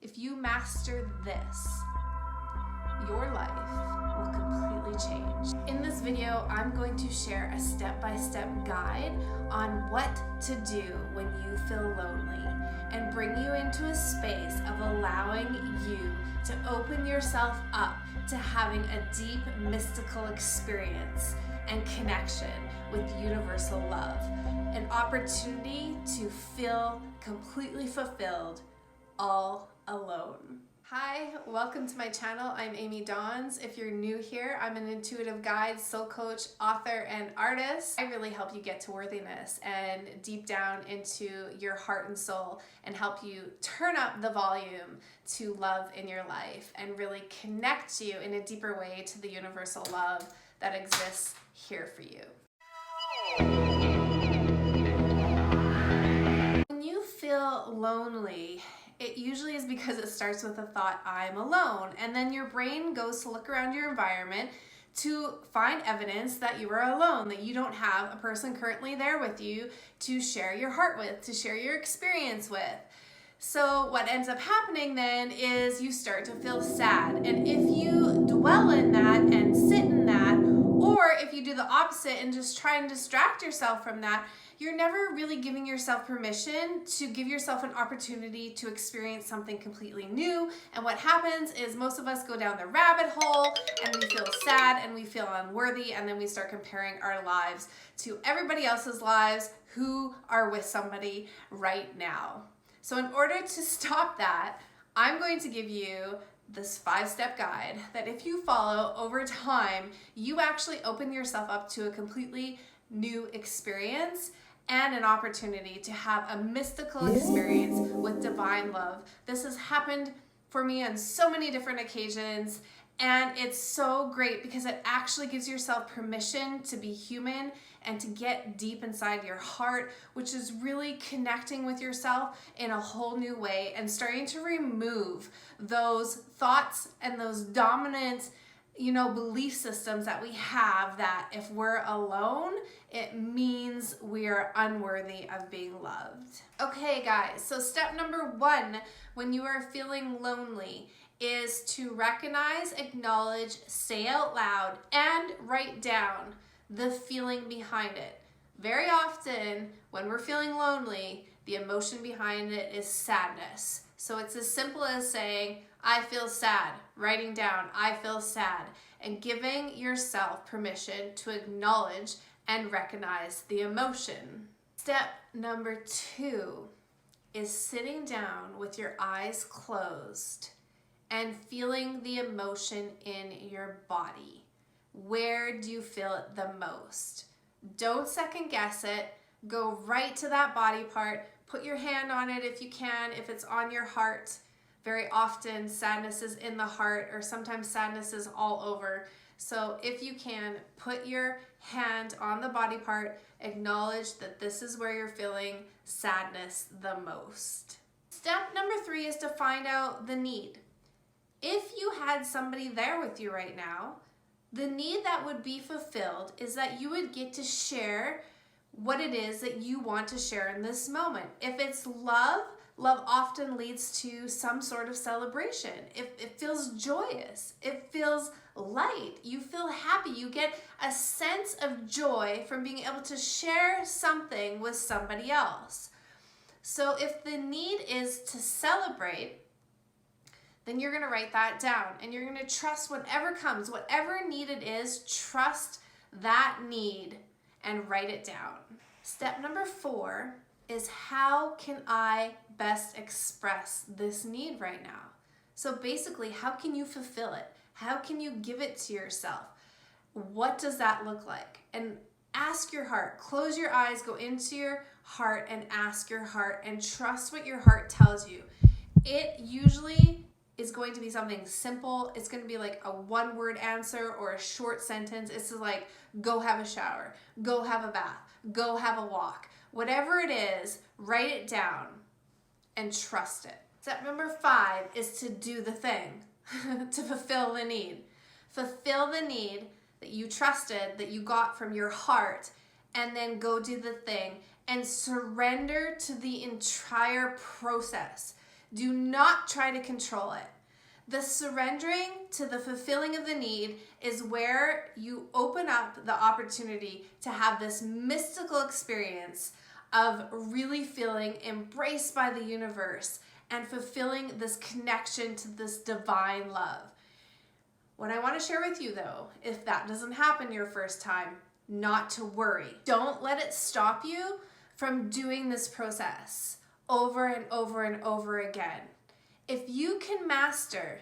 If you master this, your life will completely change. In this video, I'm going to share a step-by-step guide on what to do when you feel lonely and bring you into a space of allowing you to open yourself up to having a deep mystical experience and connection with universal love, an opportunity to feel completely fulfilled all alone. Hi, welcome to my channel. I'm Amy Dawns. If you're new here, I'm an intuitive guide, soul coach, author, and artist. I really help you get to worthiness and deep down into your heart and soul and help you turn up the volume to love in your life and really connect you in a deeper way to the universal love that exists here for you. When you feel lonely, it usually is because it starts with the thought, I'm alone. And then your brain goes to look around your environment to find evidence that you are alone, that you don't have a person currently there with you to share your heart with, to share your experience with. So what ends up happening then is you start to feel sad. And if you dwell in that and sit in that, or if you do the opposite and just try and distract yourself from that, you're never really giving yourself permission to give yourself an opportunity to experience something completely new. And what happens is most of us go down the rabbit hole and we feel sad and we feel unworthy, and then we start comparing our lives to everybody else's lives who are with somebody right now. So in order to stop that, I'm going to give you this 5-step guide that if you follow over time, you actually open yourself up to a completely new experience and an opportunity to have a mystical experience with divine love. This has happened for me on so many different occasions, and it's so great because it actually gives yourself permission to be human and to get deep inside your heart, which is really connecting with yourself in a whole new way and starting to remove those thoughts and those dominant belief systems that we have that if we're alone, it means we are unworthy of being loved. Okay, guys, so step number 1 when you are feeling lonely is to recognize, acknowledge, say out loud, and write down the feeling behind it. Very often, when we're feeling lonely, the emotion behind it is sadness. So it's as simple as saying, I feel sad, writing down, I feel sad, and giving yourself permission to acknowledge and recognize the emotion. Step number 2 is sitting down with your eyes closed and feeling the emotion in your body. Where do you feel it the most? Don't second guess it. Go right to that body part. Put your hand on it if you can, if it's on your heart. Very often sadness is in the heart, or sometimes sadness is all over. So if you can, put your hand on the body part, acknowledge that this is where you're feeling sadness the most. Step number 3 is to find out the need. If you had somebody there with you right now, the need that would be fulfilled is that you would get to share what it is that you want to share in this moment. If it's love, love often leads to some sort of celebration. It feels joyous. It feels light. You feel happy. You get a sense of joy from being able to share something with somebody else. So if the need is to celebrate, then you're going to write that down and you're going to trust whatever comes, whatever need it is, trust that need and write it down. Step number 4 is how can I best express this need right now? So basically, how can you fulfill it? How can you give it to yourself? What does that look like? And ask your heart, close your eyes, go into your heart and ask your heart and trust what your heart tells you. It usually is going to be something simple. It's going to be like a 1-word answer or a short sentence. It's like, go have a shower, go have a bath, go have a walk. Whatever it is, write it down and trust it. Step number 5 is to do the thing, to fulfill the need. Fulfill the need that you trusted, that you got from your heart, and then go do the thing and surrender to the entire process. Do not try to control it. The surrendering to the fulfilling of the need is where you open up the opportunity to have this mystical experience of really feeling embraced by the universe and fulfilling this connection to this divine love. What I want to share with you though, if that doesn't happen your first time, not to worry. Don't let it stop you from doing this process over and over and over again. If you can master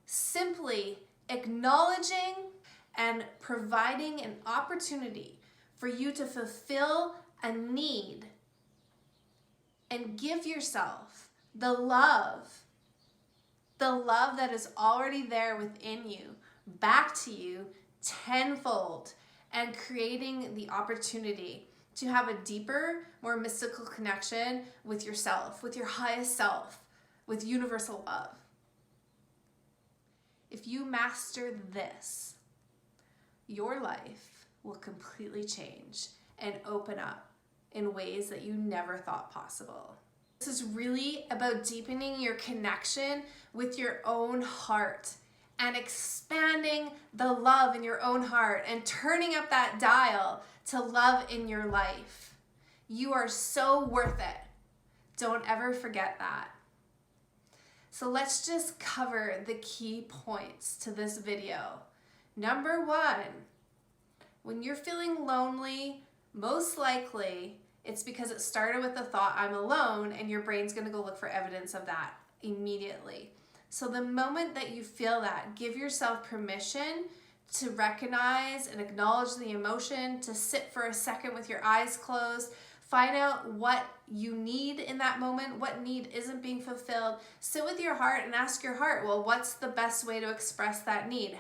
simply acknowledging and providing an opportunity for you to fulfill a need and give yourself the love that is already there within you, back to you tenfold, and creating the opportunity to have a deeper, more mystical connection with yourself, with your highest self, with universal love. If you master this, your life will completely change and open up in ways that you never thought possible. This is really about deepening your connection with your own heart and expanding the love in your own heart and turning up that dial to love in your life. You are so worth it. Don't ever forget that. So let's just cover the key points to this video. Number one, when you're feeling lonely, most likely it's because it started with the thought, I'm alone, and your brain's gonna go look for evidence of that immediately. So the moment that you feel that, give yourself permission to recognize and acknowledge the emotion, to sit for a second with your eyes closed, find out what you need in that moment, what need isn't being fulfilled. Sit with your heart and ask your heart, well, what's the best way to express that need?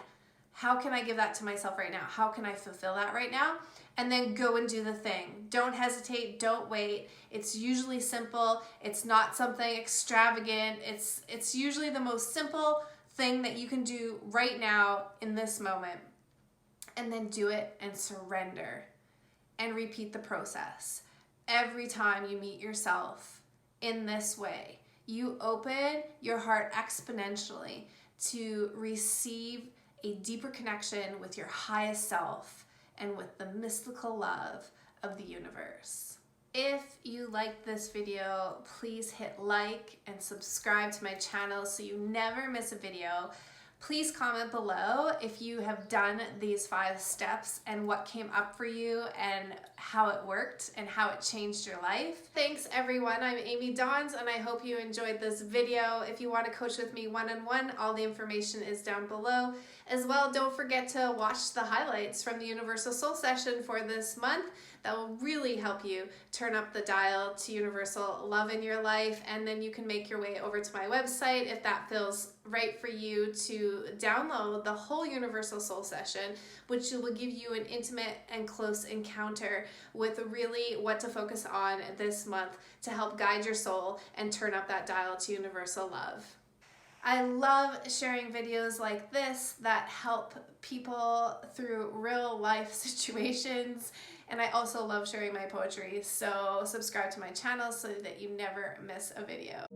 How can I give that to myself right now? How can I fulfill that right now? And then go and do the thing. Don't hesitate, don't wait. It's usually simple. It's not something extravagant. It's usually the most simple thing that you can do right now in this moment. And then do it and surrender and repeat the process. Every time you meet yourself in this way, you open your heart exponentially to receive a deeper connection with your highest self and with the mystical love of the universe. If you liked this video, please hit like and subscribe to my channel so you never miss a video. Please comment below if you have done these 5 steps and what came up for you and how it worked and how it changed your life. Thanks everyone, I'm Amy Dawns and I hope you enjoyed this video. If you want to coach with me one-on-one, all the information is down below. As well, don't forget to watch the highlights from the Universal Soul Session for this month. That will really help you turn up the dial to universal love in your life, and then you can make your way over to my website if that feels right for you to download the whole Universal Soul Session, which will give you an intimate and close encounter with really what to focus on this month to help guide your soul and turn up that dial to universal love. I love sharing videos like this that help people through real life situations, and I also love sharing my poetry, so subscribe to my channel so that you never miss a video.